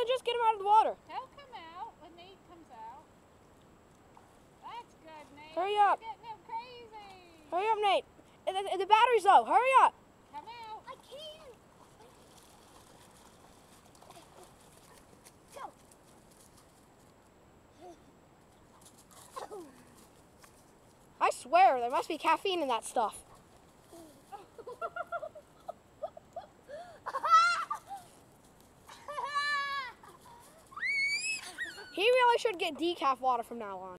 literally just get him out of the water. He'll come out when Nate comes out. That's good, Nate. Hurry up. You're getting him crazy. Hurry up, Nate. The battery's low. Hurry up. Come out. I can't. Go. I swear, there must be caffeine in that stuff. He really should get decaf water from now on.